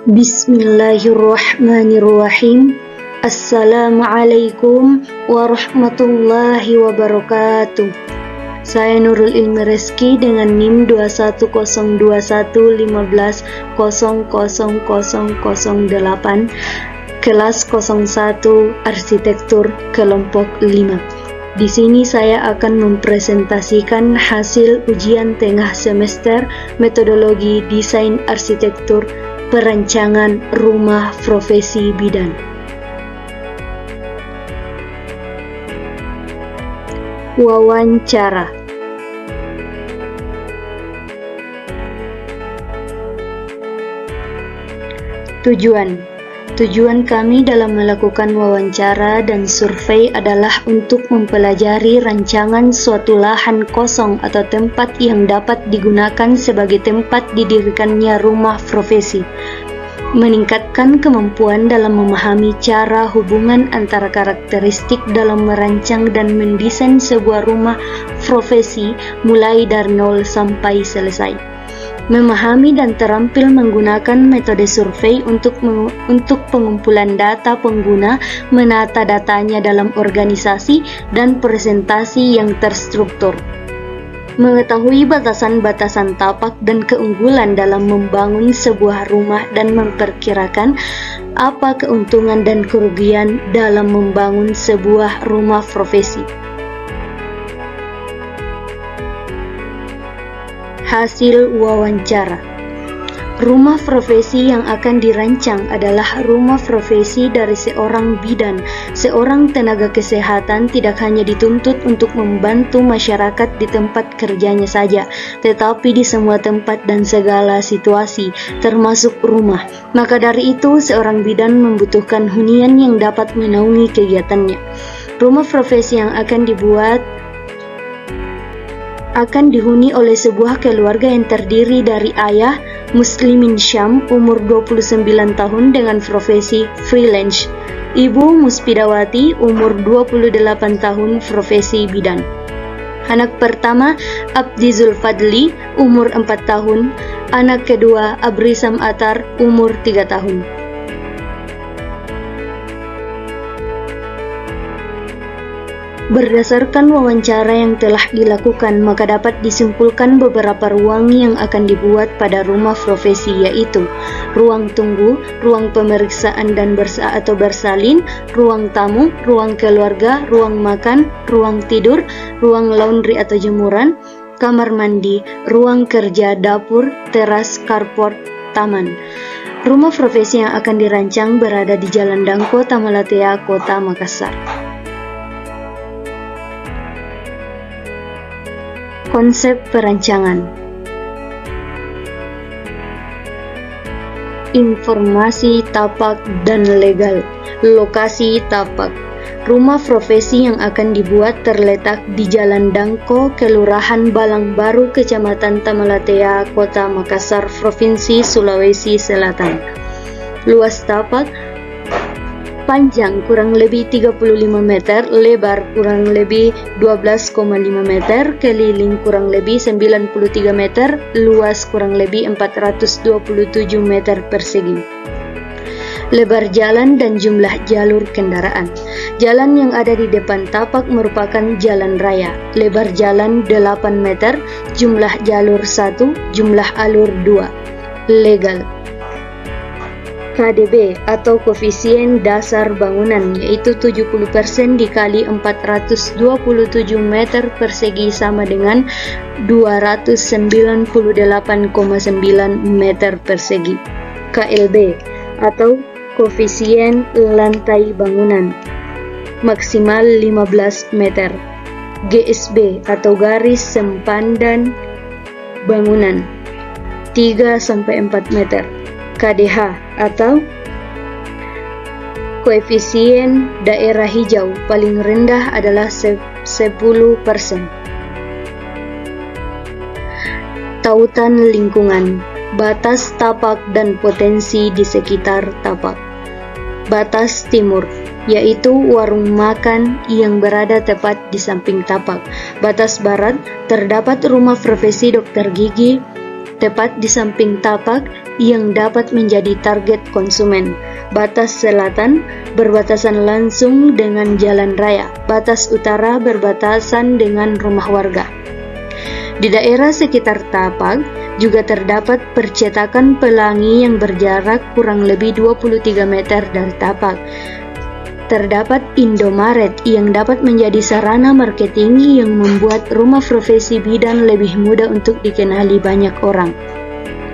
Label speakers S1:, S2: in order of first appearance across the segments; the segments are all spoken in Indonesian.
S1: Bismillahirrahmanirrahim. Assalamualaikum warahmatullahi wabarakatuh. Saya Nurul Ilmi Reski dengan NIM 2102115000008 kelas 01 Arsitektur kelompok 5. Di sini saya akan mempresentasikan hasil ujian tengah semester metodologi desain arsitektur perancangan rumah profesi bidan. Wawancara. Tujuan kami dalam melakukan wawancara dan survei adalah untuk mempelajari rancangan suatu lahan kosong atau tempat yang dapat digunakan sebagai tempat didirikannya rumah profesi, meningkatkan kemampuan dalam memahami cara hubungan antara karakteristik dalam merancang dan mendesain sebuah rumah profesi mulai dari nol sampai selesai, memahami dan terampil menggunakan metode survei untuk pengumpulan data pengguna, menata datanya dalam organisasi dan presentasi yang terstruktur, mengetahui batasan-batasan tapak dan keunggulan dalam membangun sebuah rumah dan memperkirakan apa keuntungan dan kerugian dalam membangun sebuah rumah profesi. Hasil wawancara. Rumah profesi yang akan dirancang adalah rumah profesi dari seorang bidan. Seorang tenaga kesehatan tidak hanya dituntut untuk membantu masyarakat di tempat kerjanya saja, tetapi di semua tempat dan segala situasi, termasuk rumah. Maka dari itu, seorang bidan membutuhkan hunian yang dapat menaungi kegiatannya. Rumah profesi yang akan dibuat akan dihuni oleh sebuah keluarga yang terdiri dari ayah, Muslimin Syam, umur 29 tahun dengan profesi freelance, ibu Muspidawati, umur 28 tahun, profesi bidan. Anak pertama, Abdi Zulfadli, umur 4 tahun, anak kedua, Abrisam Atar, umur 3 tahun. Berdasarkan wawancara yang telah dilakukan, maka dapat disimpulkan beberapa ruang yang akan dibuat pada rumah profesi, yaitu ruang tunggu, ruang pemeriksaan dan bersalin, ruang tamu, ruang keluarga, ruang makan, ruang tidur, ruang laundry atau jemuran, kamar mandi, ruang kerja, dapur, teras, carport, taman. Rumah profesi yang akan dirancang berada di Jalan Dangko, Tamalatea, Kota Makassar. Konsep perancangan. Informasi tapak dan legal. Lokasi tapak. Rumah profesi yang akan dibuat terletak di Jalan Dangko, Kelurahan Balang Baru, Kecamatan Tamalatea, Kota Makassar, Provinsi Sulawesi Selatan. Luas tapak panjang kurang lebih 35 meter, lebar kurang lebih 12,5 meter, keliling kurang lebih 93 meter, luas kurang lebih 427 meter persegi. Lebar jalan dan jumlah jalur kendaraan. Jalan yang ada di depan tapak merupakan jalan raya. Lebar jalan 8 meter, jumlah jalur 1, jumlah alur 2. Legal. KDB atau koefisien dasar bangunan, yaitu 70% dikali 427 meter persegi sama dengan 298,9 meter persegi. KLB atau koefisien lantai bangunan, maksimal 15 meter. GSB atau garis sempadan bangunan, 3-4 meter. KDH atau koefisien daerah hijau paling rendah adalah 10%. Tautan lingkungan, batas tapak dan potensi di sekitar tapak. Batas timur, yaitu warung makan yang berada tepat di samping tapak. Batas barat, terdapat rumah profesi dokter gigi, tepat di samping tapak yang dapat menjadi target konsumen. Batas selatan berbatasan langsung dengan jalan raya. Batas utara berbatasan dengan rumah warga. Di daerah sekitar tapak juga terdapat percetakan pelangi yang berjarak kurang lebih 23 meter dari tapak. Terdapat Indomaret yang dapat menjadi sarana marketing yang membuat rumah profesi bidan lebih mudah untuk dikenali banyak orang.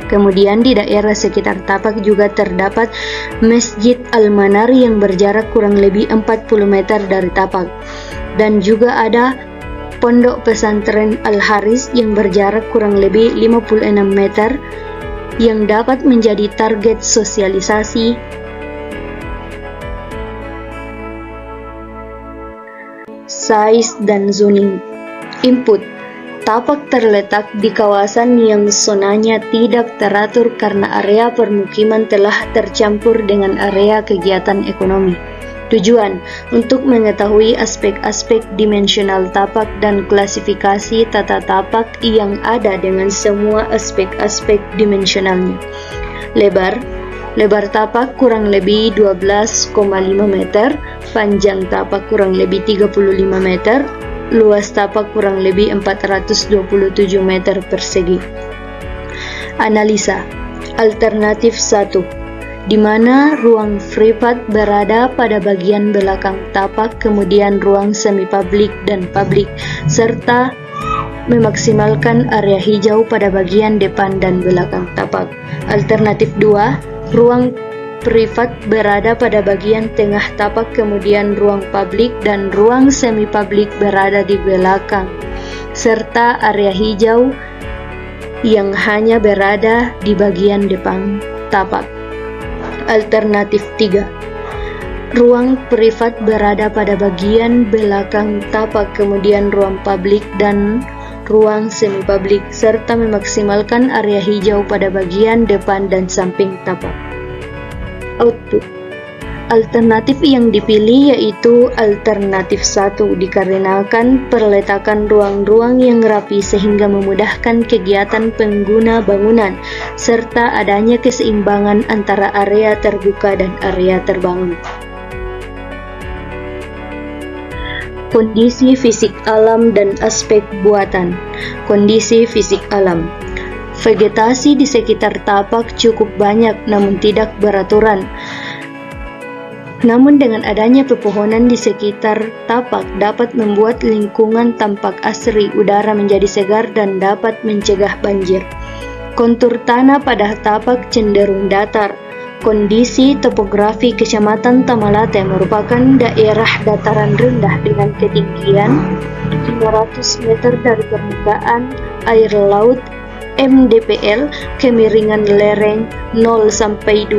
S1: Kemudian di daerah sekitar tapak juga terdapat Masjid Al-Manar yang berjarak kurang lebih 40 meter dari tapak. Dan juga ada Pondok Pesantren Al-Haris yang berjarak kurang lebih 56 meter yang dapat menjadi target sosialisasi. Size dan zoning. Input. Tapak terletak di kawasan yang zonanya tidak teratur karena area permukiman telah tercampur dengan area kegiatan ekonomi. Tujuan, untuk mengetahui aspek-aspek dimensional tapak dan klasifikasi tata tapak yang ada dengan semua aspek-aspek dimensionalnya. Lebar tapak kurang lebih 12,5 meter, panjang tapak kurang lebih 35 meter, luas tapak kurang lebih 427 meter persegi. Analisa. Alternatif 1, di mana ruang privat berada pada bagian belakang tapak, kemudian ruang semi-publik dan publik, serta memaksimalkan area hijau pada bagian depan dan belakang tapak. Alternatif 2, ruang privat berada pada bagian tengah tapak, kemudian ruang publik dan ruang semi-publik berada di belakang, serta area hijau yang hanya berada di bagian depan tapak. Alternatif 3, ruang privat berada pada bagian belakang tapak, kemudian ruang publik dan ruang semi-publik, serta memaksimalkan area hijau pada bagian depan dan samping tapak. Output. Alternatif yang dipilih yaitu alternatif 1 dikarenakan perletakan ruang-ruang yang rapi sehingga memudahkan kegiatan pengguna bangunan serta adanya keseimbangan antara area terbuka dan area terbangun. Kondisi fisik alam dan aspek buatan. Kondisi fisik alam. Vegetasi di sekitar tapak cukup banyak namun tidak beraturan. Namun dengan adanya pepohonan di sekitar tapak dapat membuat lingkungan tampak asri, udara menjadi segar dan dapat mencegah banjir. Kontur tanah pada tapak cenderung datar. Kondisi topografi Kecamatan Tamalate merupakan daerah dataran rendah dengan ketinggian 500 meter dari permukaan air laut, MDPL, kemiringan lereng 0-2%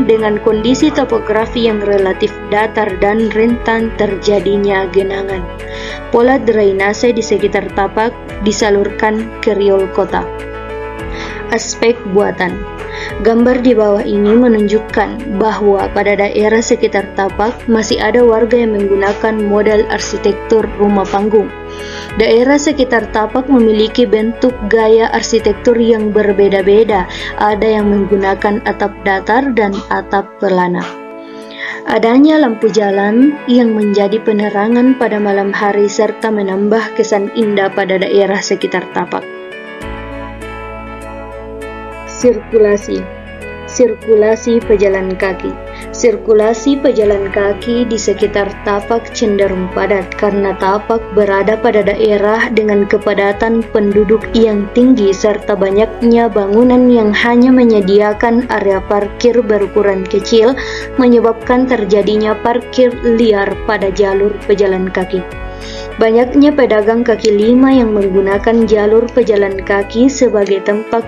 S1: dengan kondisi topografi yang relatif datar dan rentan terjadinya genangan. Pola drainase di sekitar tapak disalurkan ke riol kota. Aspek buatan. Gambar di bawah ini menunjukkan bahwa pada daerah sekitar tapak masih ada warga yang menggunakan model arsitektur rumah panggung. Daerah sekitar tapak memiliki bentuk gaya arsitektur yang berbeda-beda. Ada yang menggunakan atap datar dan atap pelana. Adanya lampu jalan yang menjadi penerangan pada malam hari serta menambah kesan indah pada daerah sekitar tapak. Sirkulasi pejalan kaki. Sirkulasi pejalan kaki di sekitar tapak cenderung padat karena tapak berada pada daerah dengan kepadatan penduduk yang tinggi serta banyaknya bangunan yang hanya menyediakan area parkir berukuran kecil, menyebabkan terjadinya parkir liar pada jalur pejalan kaki. Banyaknya pedagang kaki lima yang menggunakan jalur pejalan kaki sebagai tempat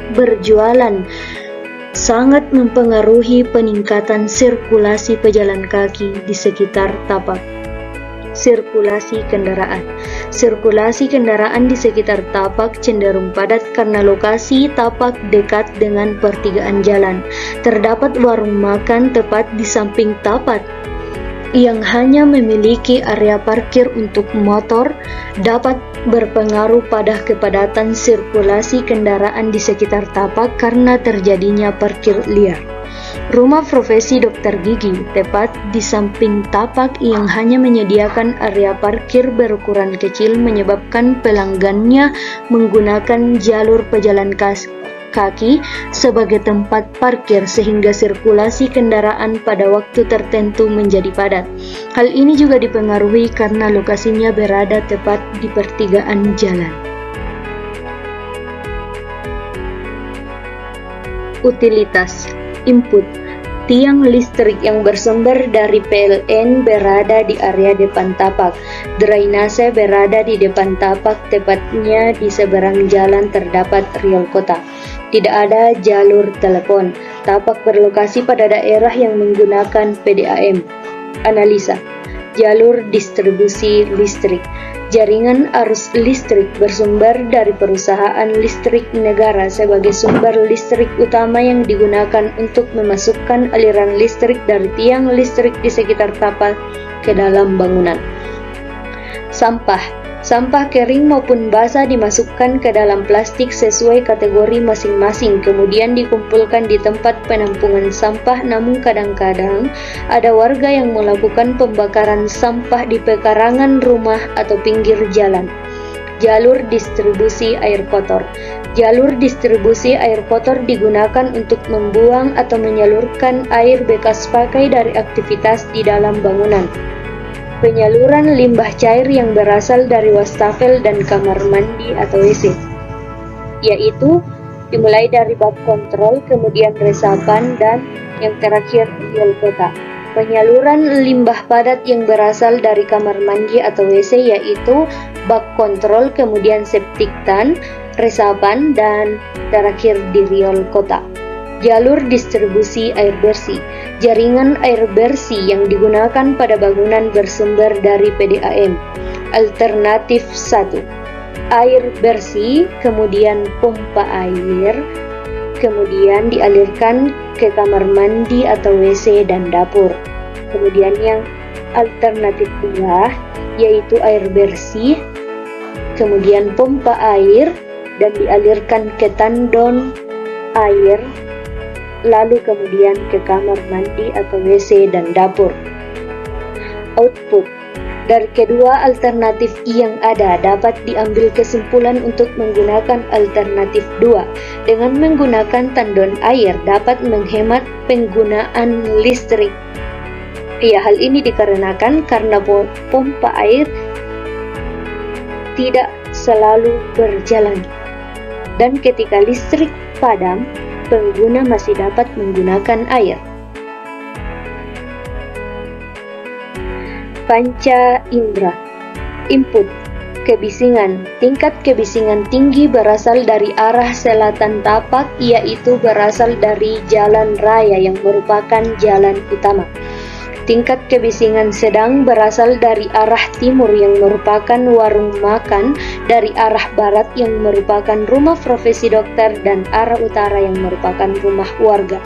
S1: berjualan sangat mempengaruhi peningkatan sirkulasi pejalan kaki di sekitar tapak. Sirkulasi kendaraan. Sirkulasi kendaraan di sekitar tapak cenderung padat karena lokasi tapak dekat dengan pertigaan jalan. Terdapat warung makan tepat di samping tapak yang hanya memiliki area parkir untuk motor dapat berpengaruh pada kepadatan sirkulasi kendaraan di sekitar tapak karena terjadinya parkir liar. Rumah profesi dokter gigi tepat di samping tapak yang hanya menyediakan area parkir berukuran kecil menyebabkan pelanggannya menggunakan jalur pejalan kaki sebagai tempat parkir sehingga sirkulasi kendaraan pada waktu tertentu menjadi padat. Hal ini juga dipengaruhi karena lokasinya berada tepat di pertigaan jalan. Utilitas input. Tiang listrik yang bersumber dari PLN berada di area depan tapak. Drainase berada di depan tapak, tepatnya di seberang jalan terdapat riol kota. Tidak ada jalur telepon. Tapak berlokasi pada daerah yang menggunakan PDAM. Analisa. Jalur distribusi listrik. Jaringan arus listrik bersumber dari perusahaan listrik negara sebagai sumber listrik utama yang digunakan untuk memasukkan aliran listrik dari tiang listrik di sekitar tapak ke dalam bangunan. Sampah. Sampah kering maupun basah dimasukkan ke dalam plastik sesuai kategori masing-masing, kemudian dikumpulkan di tempat penampungan sampah. Namun kadang-kadang ada warga yang melakukan pembakaran sampah di pekarangan rumah atau pinggir jalan. Jalur distribusi air kotor. Jalur distribusi air kotor digunakan untuk membuang atau menyalurkan air bekas pakai dari aktivitas di dalam bangunan. Penyaluran limbah cair yang berasal dari wastafel dan kamar mandi atau WC, yaitu dimulai dari bak kontrol, kemudian resapan, dan yang terakhir riol kota. Penyaluran limbah padat yang berasal dari kamar mandi atau WC yaitu bak kontrol, kemudian septic tank, resapan, dan terakhir di riol kota. Jalur distribusi air bersih. Jaringan air bersih yang digunakan pada bangunan bersumber dari PDAM. Alternatif 1. Air bersih, kemudian pompa air, kemudian dialirkan ke kamar mandi atau WC dan dapur. Kemudian yang alternatif 2 yaitu air bersih, kemudian pompa air dan dialirkan ke tandon air, lalu kemudian ke kamar mandi atau WC dan dapur. Output. Dari kedua alternatif yang ada dapat diambil kesimpulan untuk menggunakan alternatif 2. Dengan menggunakan tandon air dapat menghemat penggunaan listrik. Ya, hal ini dikarenakan karena pompa air tidak selalu berjalan. Dan ketika listrik padam, pengguna masih dapat menggunakan air. Panca indera. Input. Kebisingan. Tingkat kebisingan tinggi berasal dari arah selatan tapak, yaitu berasal dari jalan raya yang merupakan jalan utama. Tingkat kebisingan sedang berasal dari arah timur yang merupakan warung makan, dari arah barat yang merupakan rumah profesi dokter, dan arah utara yang merupakan rumah warga.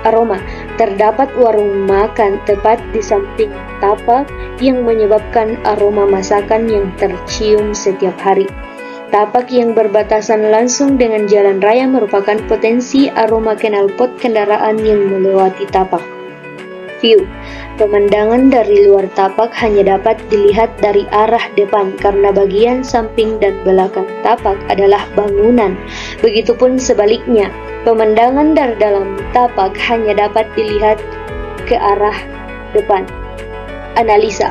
S1: Aroma. Terdapat warung makan tepat di samping tapak yang menyebabkan aroma masakan yang tercium setiap hari. Tapak yang berbatasan langsung dengan jalan raya merupakan potensi aroma knalpot kendaraan yang melewati tapak. View. Pemandangan dari luar tapak hanya dapat dilihat dari arah depan karena bagian samping dan belakang tapak adalah bangunan. Begitupun sebaliknya, pemandangan dari dalam tapak hanya dapat dilihat ke arah depan. Analisa.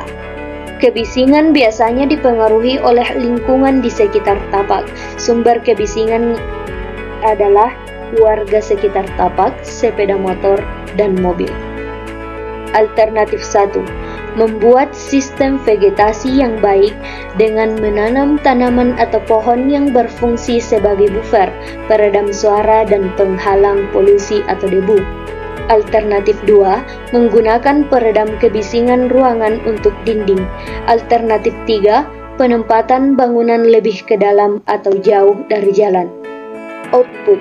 S1: Kebisingan biasanya dipengaruhi oleh lingkungan di sekitar tapak. Sumber kebisingan adalah warga sekitar tapak, sepeda motor, dan mobil. Alternatif 1. Membuat sistem vegetasi yang baik dengan menanam tanaman atau pohon yang berfungsi sebagai buffer, peredam suara, dan penghalang polusi atau debu. Alternatif 2. Menggunakan peredam kebisingan ruangan untuk dinding. Alternatif 3. Penempatan bangunan lebih ke dalam atau jauh dari jalan. Output.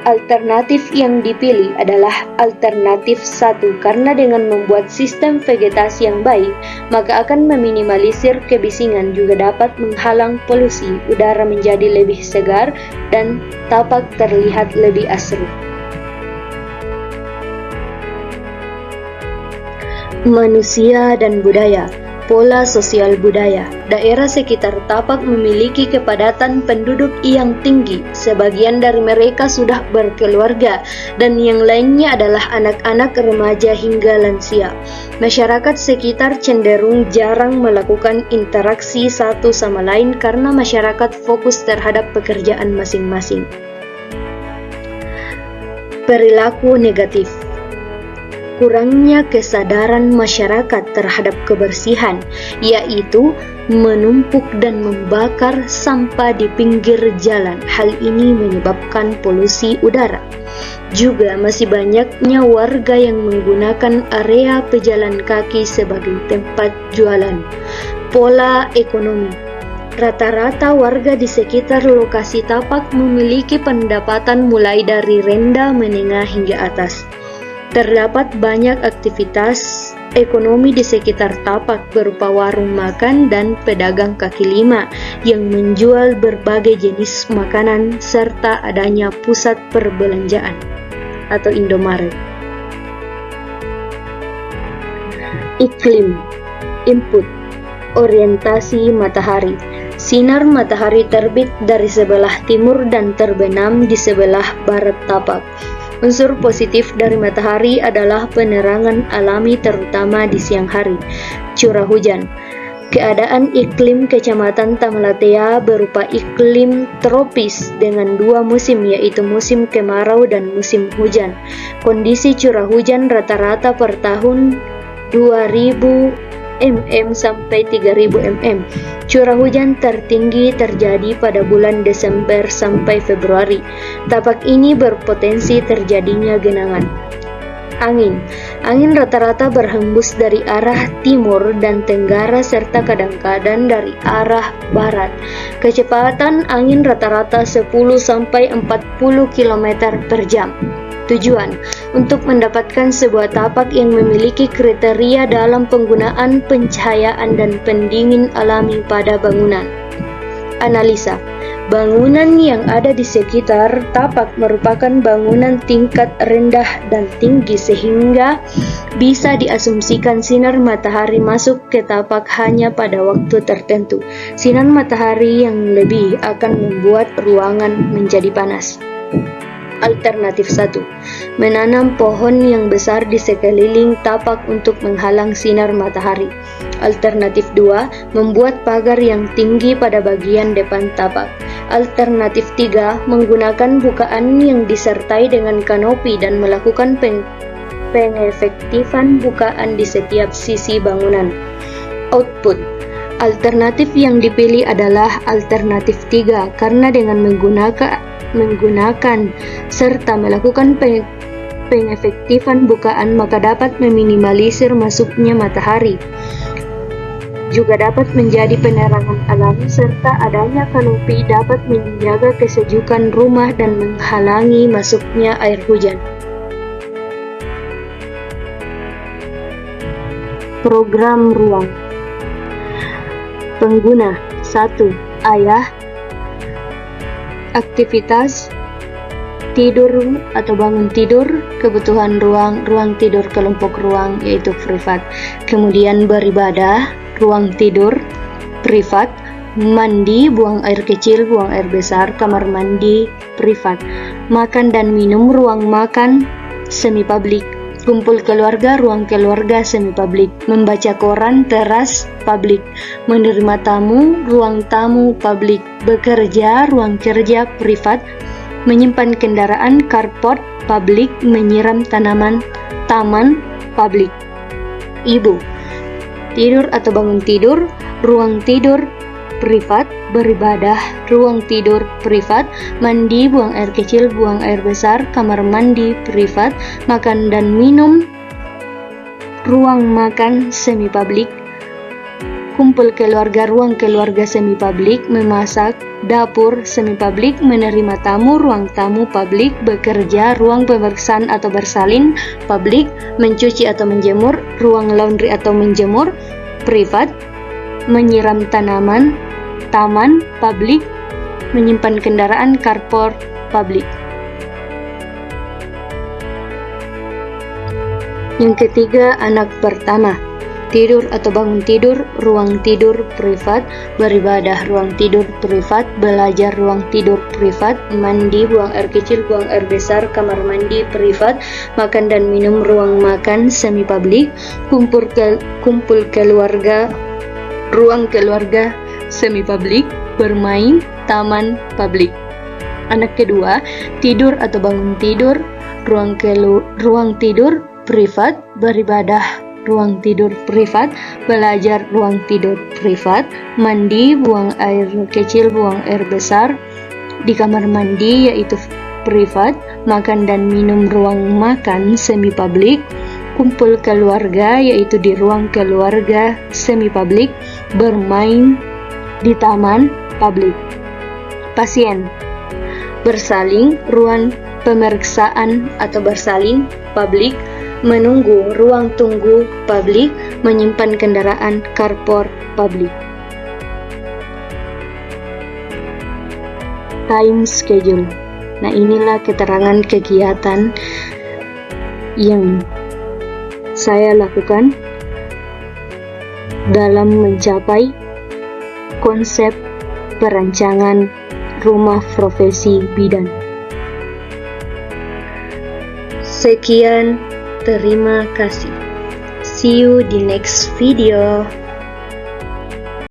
S1: Alternatif yang dipilih adalah alternatif 1 karena dengan membuat sistem vegetasi yang baik, maka akan meminimalisir kebisingan, juga dapat menghalang polusi, udara menjadi lebih segar, dan tapak terlihat lebih asri. Manusia dan budaya. Pola sosial budaya. Daerah sekitar tapak memiliki kepadatan penduduk yang tinggi. Sebagian dari mereka sudah berkeluarga dan yang lainnya adalah anak-anak, remaja hingga lansia. Masyarakat sekitar cenderung jarang melakukan interaksi satu sama lain karena masyarakat fokus terhadap pekerjaan masing-masing. Perilaku negatif. Kurangnya kesadaran masyarakat terhadap kebersihan, yaitu menumpuk dan membakar sampah di pinggir jalan. Hal ini menyebabkan polusi udara. Juga masih banyaknya warga yang menggunakan area pejalan kaki sebagai tempat jualan. Pola ekonomi. Rata-rata warga di sekitar lokasi tapak memiliki pendapatan mulai dari rendah, menengah hingga atas. Terdapat banyak aktivitas ekonomi di sekitar tapak berupa warung makan dan pedagang kaki lima yang menjual berbagai jenis makanan serta adanya pusat perbelanjaan atau Indomaret. Iklim, input, orientasi matahari. Sinar matahari terbit dari sebelah timur dan terbenam di sebelah barat tapak. Unsur positif dari matahari adalah penerangan alami terutama di siang hari. Curah hujan. Keadaan iklim Kecamatan Tamalatea berupa iklim tropis dengan dua musim, yaitu musim kemarau dan musim hujan. Kondisi curah hujan rata-rata per tahun 2000 mm sampai 3000 mm. Curah hujan tertinggi terjadi pada bulan Desember sampai Februari. Tapak ini berpotensi terjadinya genangan. Angin rata-rata berhembus dari arah timur dan tenggara serta kadang-kadang dari arah barat. Kecepatan angin rata-rata 10 sampai 40 km per jam. Tujuan untuk mendapatkan sebuah tapak yang memiliki kriteria dalam penggunaan pencahayaan dan pendingin alami pada bangunan. Analisa. Bangunan yang ada di sekitar tapak merupakan bangunan tingkat rendah dan tinggi sehingga bisa diasumsikan sinar matahari masuk ke tapak hanya pada waktu tertentu. Sinar matahari yang lebih akan membuat ruangan menjadi panas. Alternatif 1. Menanam pohon yang besar di sekeliling tapak untuk menghalang sinar matahari. Alternatif 2. Membuat pagar yang tinggi pada bagian depan tapak. Alternatif 3. Menggunakan bukaan yang disertai dengan kanopi dan melakukan pengefektifan bukaan di setiap sisi bangunan. Output. Alternatif yang dipilih adalah alternatif 3 karena dengan menggunakan serta melakukan pengefektifan bukaan maka dapat meminimalisir masuknya matahari. Juga dapat menjadi penerangan alami serta adanya kanopi dapat menjaga kesejukan rumah dan menghalangi masuknya air hujan. Program ruang. Pengguna 1. Ayah. Aktivitas tidur atau bangun tidur, kebutuhan ruang tidur kelompok ruang yaitu privat. Kemudian beribadah, ruang tidur privat. Mandi, buang air kecil, buang air besar, kamar mandi privat. Makan dan minum, ruang makan semi publik. Kumpul keluarga, ruang keluarga semi publik. Membaca koran, teras publik. Menerima tamu, ruang tamu publik. Bekerja, ruang kerja privat. Menyimpan kendaraan, carport publik. Menyiram tanaman, taman publik. Ibu. Tidur atau bangun tidur, ruang tidur privat. Beribadah, ruang tidur privat. Mandi, buang air kecil, buang air besar, kamar mandi privat. Makan dan minum, ruang makan semi publik. Kumpul kumpul keluarga, ruang keluarga semi publik, memasak, dapur semi publik, menerima tamu, ruang tamu publik, bekerja, ruang pemeriksaan atau bersalin publik, mencuci atau menjemur, ruang laundry atau menjemur privat, menyiram tanaman, taman publik, menyimpan kendaraan, carport publik. Yang ketiga, anak pertama. Tidur atau bangun tidur, ruang tidur privat, beribadah, ruang tidur privat, belajar, ruang tidur privat, mandi, buang air kecil, buang air besar, kamar mandi privat, makan dan minum, ruang makan semi publik, kumpul keluarga, ruang keluarga semi publik, bermain, taman publik. Anak kedua, tidur atau bangun tidur, ruang tidur privat, beribadah, ruang tidur privat, belajar, ruang tidur privat, mandi, buang air kecil, buang air besar di kamar mandi yaitu privat, makan dan minum, ruang makan semi publik, kumpul keluarga yaitu di ruang keluarga semi publik, bermain di taman publik. Pasien, bersalin, ruang pemeriksaan atau bersalin publik, menunggu, ruang tunggu publik, menyimpan kendaraan, carport publik. Time schedule. Nah, inilah keterangan kegiatan yang saya lakukan dalam mencapai konsep perancangan rumah profesi bidan. Sekian, terima kasih. See you di next video.